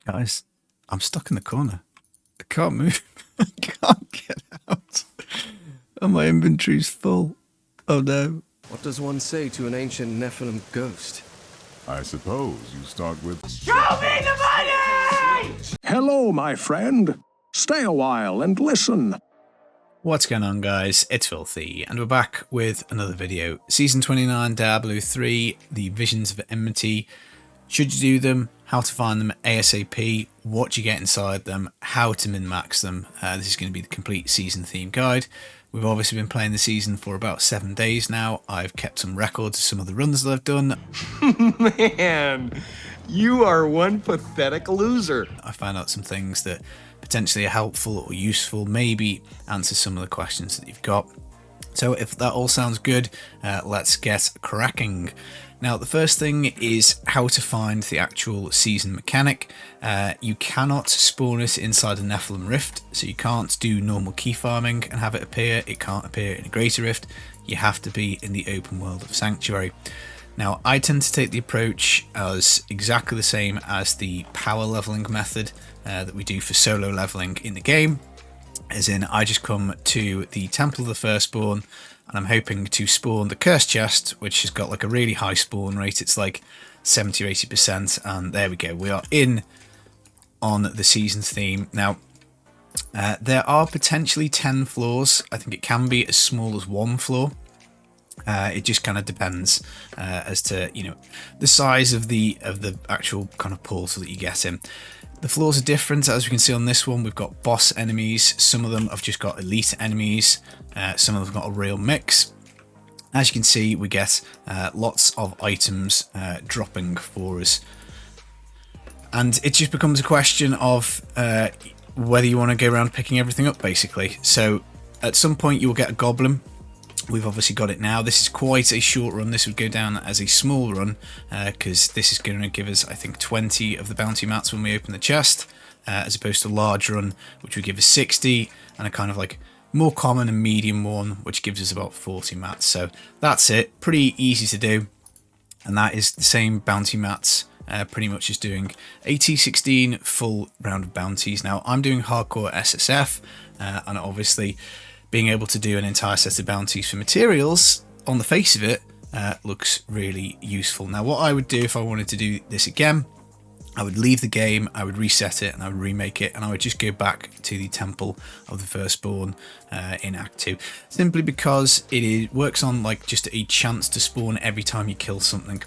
Guys, I'm stuck in the corner. I can't move. I can't get out. And my inventory's full. Oh no. What does one say to an ancient Nephilim ghost? I suppose you start with... Show me the money! Hello, my friend. Stay a while and listen. What's going on, guys? It's Filthy, and we're back with another video. Season 29, Diablo 3, the Visions of Enmity. Should you do them? How to find them ASAP, what you get inside them, how to min-max them. This is going to be the complete season theme guide. We've obviously been playing the season for about 7 days now. I've kept some records of some of the runs that I've done. Man, you are one pathetic loser. I found out some things that potentially are helpful or useful, maybe answer some of the questions that you've got. So if that all sounds good, let's get cracking. Now, the first thing is how to find the actual season mechanic. You cannot spawn it inside a Nephilim Rift, so you can't do normal key farming and have it appear. It can't appear in a Greater Rift. You have to be in the open world of Sanctuary. Now, I tend to take the approach as exactly the same as the power leveling method that we do for solo leveling in the game. As in, I just come to the Temple of the Firstborn, and I'm hoping to spawn the Cursed Chest, which has got like a really high spawn rate. It's like 70 or 80%, and there we go. We are in on the season theme. Now, there are potentially 10 floors. I think it can be as small as 1 floor. It just kind of depends as to, you know, the size of the actual kind of portal that you get in. The floors are different, as we can see on this one. We've got boss enemies. Some of them have just got elite enemies. Some of them have got a real mix. As you can see, we get lots of items dropping for us. And it just becomes a question of whether you want to go around picking everything up, basically. So at some point you will get a goblin. We've obviously got it now. This is quite a short run. This would go down as a small run because this is going to give us, I think, 20 of the bounty mats when we open the chest, as opposed to a large run, which would give us 60, and a kind of like more common and medium one, which gives us about 40 mats. So that's it. Pretty easy to do, and that is the same bounty mats. Pretty much is doing a T16 full round of bounties. Now, I'm doing hardcore SSF, and obviously being able to do an entire set of bounties for materials, on the face of it, looks really useful. Now, what I would do if I wanted to do this again, I would leave the game, I would reset it, and I would remake it, and I would just go back to the Temple of the Firstborn in Act 2. Simply because it works on like just a chance to spawn every time you kill something.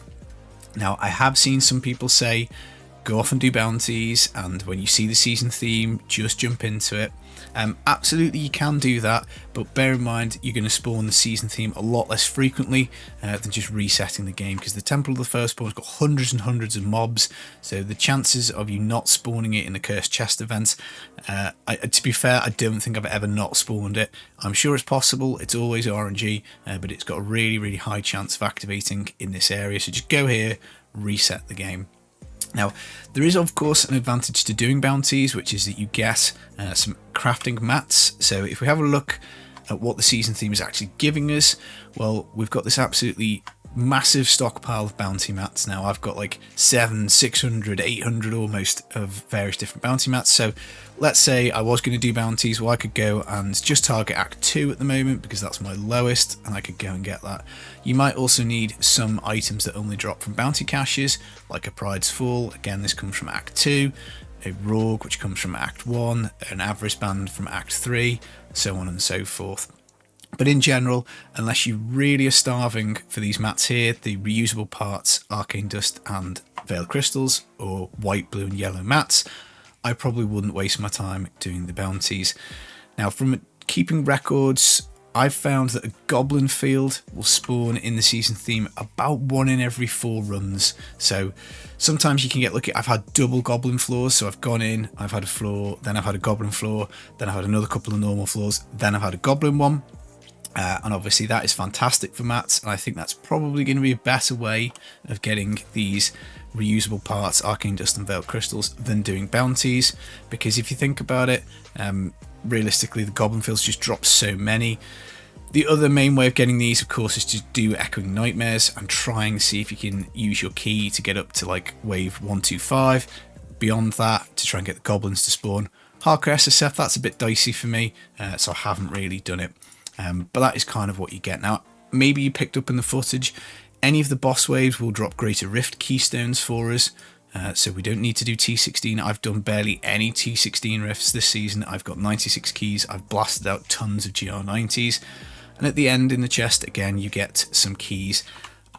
Now, I have seen some people say, go off and do bounties, and when you see the season theme, just jump into it. Absolutely, you can do that, but bear in mind you're going to spawn the season theme a lot less frequently than just resetting the game, because the Temple of the Firstborn has got hundreds and hundreds of mobs, so the chances of you not spawning it in the Cursed Chest event, to be fair, I don't think I've ever not spawned it. I'm sure it's possible, it's always RNG, but it's got a really, really high chance of activating in this area, so just go here, reset the game. Now, there is of course an advantage to doing bounties, which is that you get some crafting mats. So if we have a look at what the season theme is actually giving us, well, we've got this absolutely massive stockpile of bounty mats. Now, I've got like 700, 600, 800 almost of various different bounty mats. So let's say I was going to do bounties, well, I could go and just target Act 2 at the moment because that's my lowest, and I could go and get that. You might also need some items that only drop from bounty caches, like a Pride's Fall. Again, this comes from Act 2, a Rogue, which comes from Act 1, an Avarice Band from Act 3, so on and so forth. But in general, unless you really are starving for these mats here, the reusable parts, Arcane Dust and Veiled Crystals, or white, blue and yellow mats, I probably wouldn't waste my time doing the bounties. Now, from keeping records, I've found that a Goblin field will spawn in the season theme about 1 in every 4 runs. So sometimes you can get lucky. I've had double Goblin floors, so I've gone in, I've had a floor, then I've had a Goblin floor, then I've had another couple of normal floors, then I've had a Goblin one. And obviously that is fantastic for mats, and I think that's probably going to be a better way of getting these reusable parts, Arcane Dust and Veiled Crystals, than doing bounties, because if you think about it, realistically the Goblin fields just drop so many. The other main way of getting these, of course, is to do Echoing Nightmares and try and see if you can use your key to get up to like wave 125. beyond that to try and get the goblins to spawn. Hardcore SSF, that's a bit dicey for me, so I haven't really done it. But that is kind of what you get. Now, maybe you picked up in the footage, any of the boss waves will drop Greater Rift keystones for us, so we don't need to do T16. I've done barely any T16 rifts this season. I've got 96 keys, I've blasted out tons of GR90s, and at the end in the chest, again, you get some keys.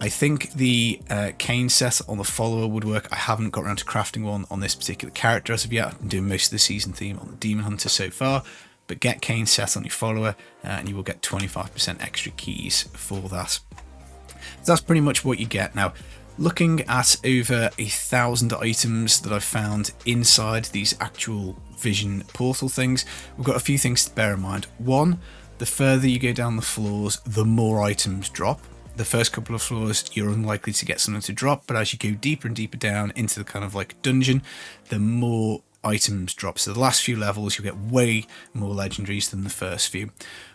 I think the cane set on the follower would work. I haven't got around to crafting one on this particular character as of yet. I've been doing most of the season theme on the Demon Hunter so far, but get cane set on your follower and you will get 25% extra keys for that. So that's pretty much what you get. Now, looking at over 1,000 items that I've found inside these actual vision portal things, we've got a few things to bear in mind. One, the further you go down the floors, the more items drop. The first couple of floors, you're unlikely to get something to drop, but as you go deeper and deeper down into the kind of like dungeon, the more items drop. So the last few levels, you'll get way more legendaries than the first few.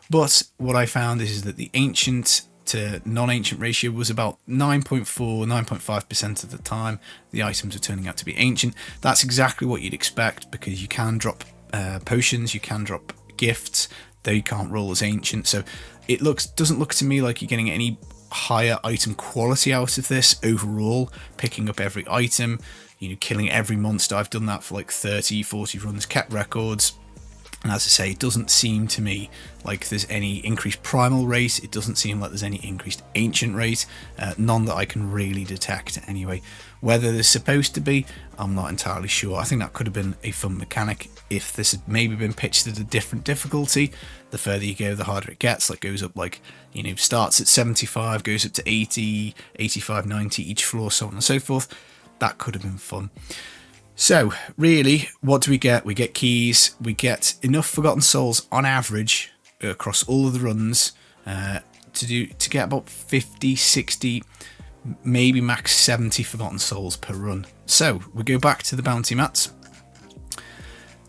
But what I found is that the ancient to non-ancient ratio was about 9.5% of the time the items are turning out to be ancient. That's exactly what you'd expect, because you can drop potions, you can drop gifts, though you can't roll as ancient. So it doesn't look to me like you're getting any higher item quality out of this overall, picking up every item, killing every monster. I've done that for like 30-40 runs, kept records, and as I say, it doesn't seem to me like there's any increased primal rate. It doesn't seem like there's any increased ancient rate, none that I can really detect anyway. Whether there's supposed to be, I'm not entirely sure. I think that could have been a fun mechanic if this had maybe been pitched at a different difficulty. The further you go, the harder it gets. Like goes up, like, starts at 75, goes up to 80, 85, 90 each floor, so on and so forth. That could have been fun. So really, what do we get? We get keys, we get enough Forgotten Souls on average across all of the runs to get about 50, 60, maybe max 70 Forgotten Souls per run. So we go back to the bounty mats.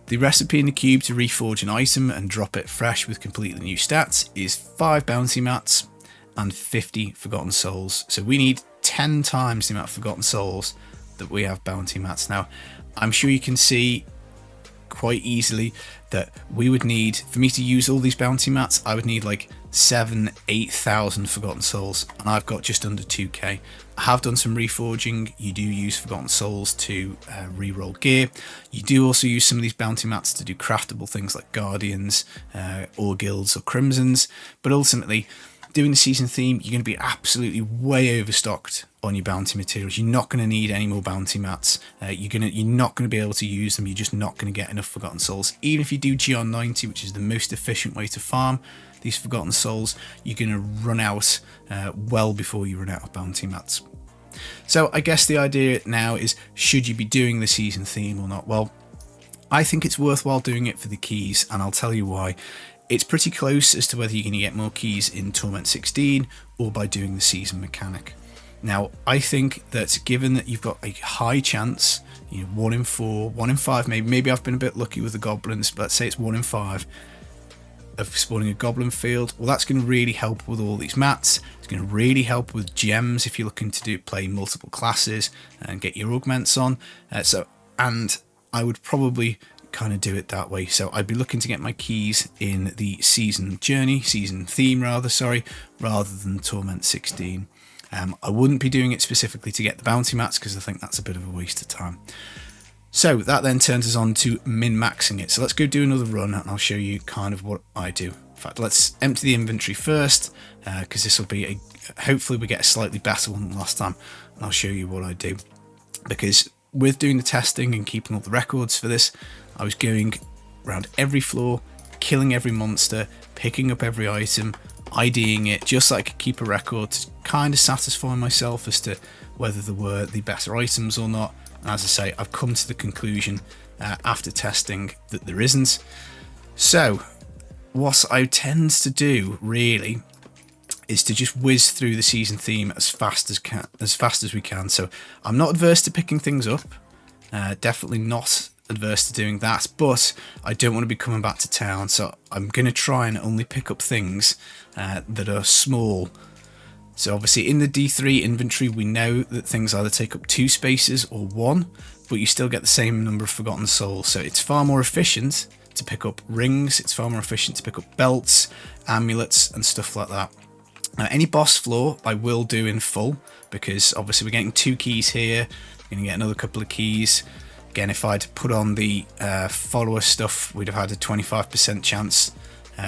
The recipe in the cube to reforge an item and drop it fresh with completely new stats is 5 bounty mats and 50 Forgotten Souls. So we need 10 times the amount of Forgotten Souls that we have bounty mats. Now, I'm sure you can see quite easily that we would need, for me to use all these bounty mats, I would need like 8,000 Forgotten Souls, and I've got just under 2k. I have done some reforging. You do use Forgotten Souls to re-roll gear. You do also use some of these bounty mats to do craftable things like Guardians, or Guilds or Crimsons, but ultimately, doing the season theme, you're going to be absolutely way overstocked on your bounty materials. You're not going to need any more bounty mats. You're not going to be able to use them. You're just not going to get enough Forgotten Souls. Even if you do GR90, which is the most efficient way to farm these Forgotten Souls, you're going to run out well before you run out of bounty mats. So I guess the idea now is, should you be doing the season theme or not? Well, I think it's worthwhile doing it for the keys, and I'll tell you why. It's pretty close as to whether you're going to get more keys in Torment 16 or by doing the season mechanic. Now, I think that given that you've got a high chance, 1 in 4, 1 in 5, maybe I've been a bit lucky with the goblins, but let's say it's 1 in 5 of spawning a goblin field, well, that's going to really help with all these mats. It's going to really help with gems if you're looking to play multiple classes and get your augments on. And I would probably kind of do it that way. So I'd be looking to get my keys in the season theme rather than Torment 16. I wouldn't be doing it specifically to get the bounty mats, because I think that's a bit of a waste of time. So that then turns us on to min-maxing it. So let's go do another run and I'll show you kind of what I do. In fact, let's empty the inventory first, because this will be hopefully we get a slightly better one than last time, and I'll show you what I do. Because with doing the testing and keeping all the records for this, I was going around every floor, killing every monster, picking up every item, IDing it, just so I could keep a record to kind of satisfy myself as to whether there were the better items or not. And as I say, I've come to the conclusion after testing that there isn't. So what I tend to do really is to just whiz through the season theme as fast as we can. So I'm not adverse to picking things up, definitely not adverse to doing that, but I don't want to be coming back to town, so I'm going to try and only pick up things that are small. So obviously in the D3 inventory, we know that things either take up 2 spaces or 1. but you still get the same number of Forgotten Souls. So it's far more efficient to pick up rings, it's far more efficient to pick up belts, amulets, and stuff like that. Now, any boss floor I will do in full, because obviously we're getting 2 keys here, we're going to get another couple of keys. Again, if I'd put on the follower stuff, we'd have had a 25% chance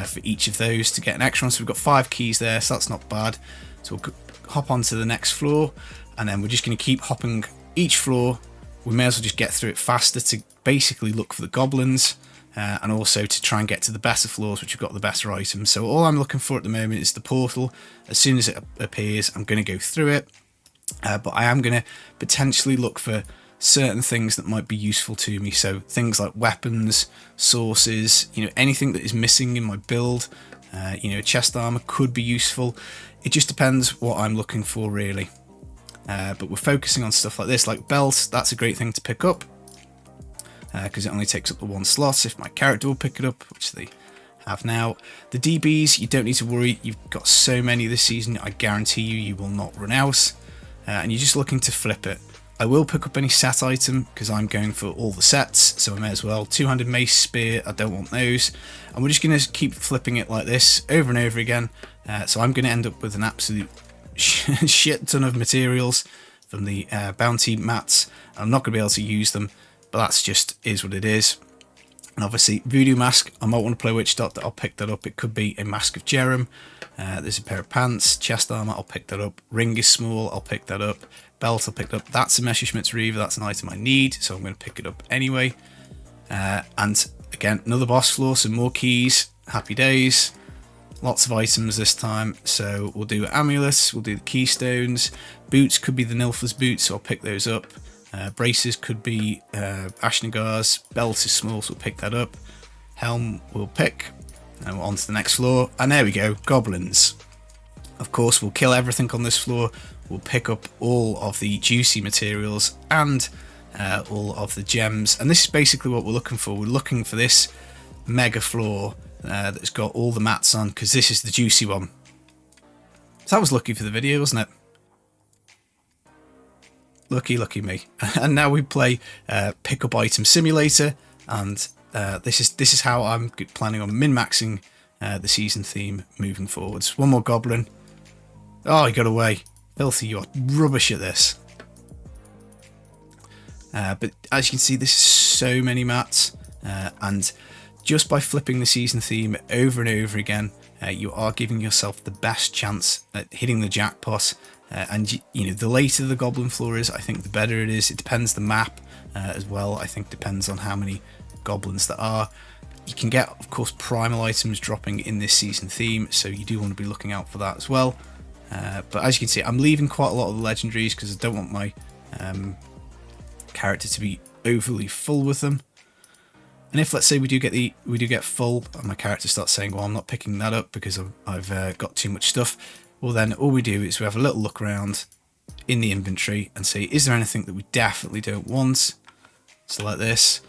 for each of those to get an extra one. So we've got 5 keys there, so that's not bad. So we'll hop on to the next floor, and then we're just going to keep hopping each floor. We may as well just get through it faster to basically look for the goblins, and also to try and get to the better floors, which have got the better items. So all I'm looking for at the moment is the portal. As soon as it appears, I'm going to go through it, but I am going to potentially look for certain things that might be useful to me. So things like weapons, sources, anything that is missing in my build. Chest armor could be useful. It just depends what I'm looking for, really. But we're focusing on stuff like this, like belts. That's a great thing to pick up, because it only takes up the 1 slot if my character will pick it up, which they have now. The DBs, you don't need to worry. You've got so many this season, I guarantee you will not run out. And you're just looking to flip it. I will pick up any set item because I'm going for all the sets, so I may as well. 200 mace, spear, I don't want those. And we're just going to keep flipping it like this over and over again. So I'm going to end up with an absolute shit ton of materials from the bounty mats. I'm not going to be able to use them, but that's just is what it is. And obviously, Voodoo Mask, I might want to play Witch Dot, I'll pick that up. It could be a Mask of Jerem. There's a pair of pants, chest armor, I'll pick that up. Ring is small, I'll pick that up. Belt, I'll pick that up. That's a Messerschmitt's Reaver, that's an item I need, so I'm going to pick it up anyway. And again, another boss floor, some more keys, happy days. Lots of items this time, so we'll do amulets, we'll do the keystones. Boots could be the Nilf's boots, so I'll pick those up. Braces could be Ashnagars. Belt is small, so we'll pick that up. Helm we'll pick. And we're on to the next floor. And there we go, goblins. Of course, we'll kill everything on this floor. We'll pick up all of the juicy materials and all of the gems. And this is basically what we're looking for. We're looking for this mega floor that's got all the mats on, because this is the juicy one. So that was lucky for the video, wasn't it? Lucky me. And now we play Pickup Item Simulator, and this is how I'm planning on min-maxing the season theme moving forwards. One more goblin. Oh, he got away. Filthy, you are rubbish at this. But as you can see, this is so many mats, and just by flipping the season theme over and over again, you are giving yourself the best chance at hitting the jackpot. And the later the goblin floor is, I think the better it is. It depends the map as well. I think depends on how many goblins there are. You can get, of course, primal items dropping in this season theme, so you do want to be looking out for that as well. But as you can see, I'm leaving quite a lot of the legendaries because I don't want my character to be overly full with them. And if, let's say, we do get full, and my character starts saying, "Well, I'm not picking that up because I've got too much stuff," well, then all we do is we have a little look around in the inventory and see, is there anything that we definitely don't want? So like this.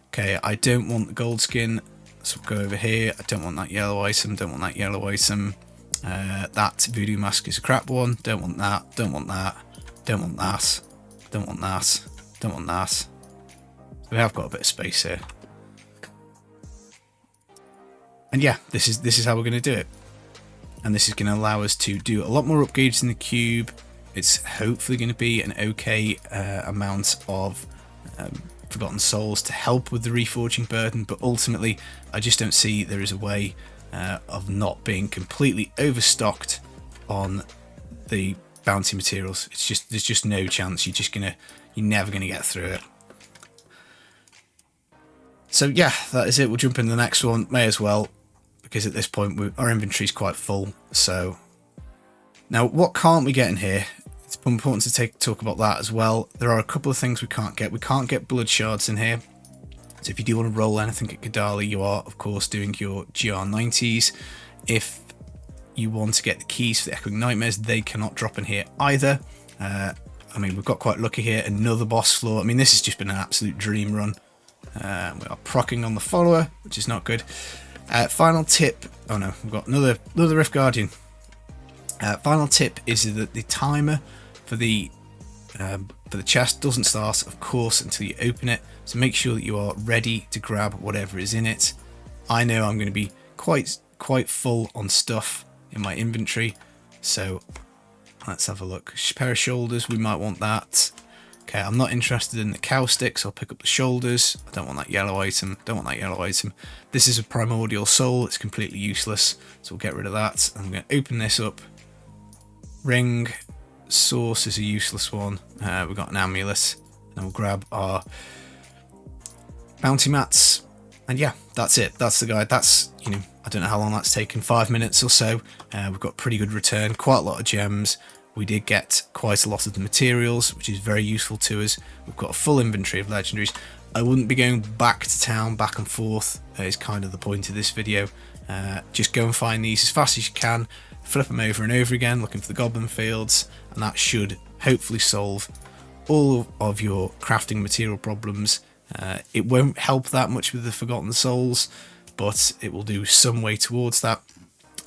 Okay, I don't want the gold skin, so we'll go over here. I don't want that yellow item, don't want that yellow item. That voodoo mask is a crap one. Don't want that, don't want that, don't want that, don't want that, don't want that. So we have got a bit of space here. And yeah, this is how we're going to do it. And this is going to allow us to do a lot more upgrades in the cube. It's hopefully going to be an okay amount of Forgotten Souls to help with the reforging burden, but ultimately I just don't see there is a way of not being completely overstocked on the bounty materials. There's just no chance. You're never gonna get through it. So yeah, that is it. We'll jump into the next one. May as well, because at this point our inventory is quite full. So now, what can't we get in here? It's important to talk about that as well. There are a couple of things we can't get. We can't get blood shards in here. So if you do want to roll anything at Kadali, you are, of course, doing your GR90s. If you want to get the keys for the Echoing Nightmares, they cannot drop in here either. I mean, we've got quite lucky here. Another boss floor. I mean, this has just been an absolute dream run. We are procking on the follower, which is not good. Final tip. Oh no, we've got another Rift Guardian. Final tip is that the timer for the for the chest doesn't start, of course, until you open it. So make sure that you are ready to grab whatever is in it. I know I'm going to be quite full on stuff in my inventory. So let's have a look. Pair of shoulders, we might want that. Okay, I'm not interested in the cow sticks. I'll pick up the shoulders. I don't want that yellow item. Don't want that yellow item. This is a primordial soul. It's completely useless. So we'll get rid of that. I'm going to open this up. Ring. Source is a useless one. We've got an amulet. And we'll grab our bounty mats. And yeah, that's it. That's the guide. That's, you know, I don't know how long that's taken. 5 minutes or so. We've got pretty good return. Quite a lot of gems. We did get quite a lot of the materials, which is very useful to us. We've got a full inventory of legendaries. I wouldn't be going back to town, back and forth, is kind of the point of this video. Just go and find these as fast as you can, flip them over and over again, looking for the goblin fields, and that should hopefully solve all of your crafting material problems. It won't help that much with the Forgotten Souls, but it will do some way towards that.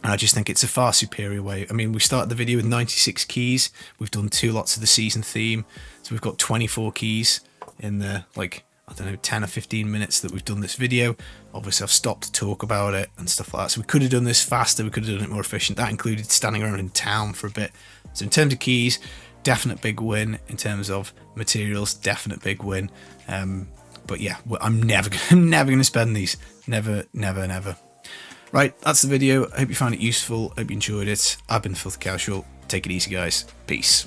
And I just think it's a far superior way. I mean, we started the video with 96 keys. We've done 2 lots of the season theme. So we've got 24 keys in the, like, I don't know, 10 or 15 minutes that we've done this video. Obviously, I've stopped to talk about it and stuff like that. So we could have done this faster. We could have done it more efficient. That included standing around in town for a bit. So in terms of keys, definite big win. In terms of materials, definite big win. But yeah, I'm never going to spend these. Never, never, never. Right, that's the video. I hope you found it useful. I hope you enjoyed it. I've been the Filthy Casual. Take it easy, guys. Peace.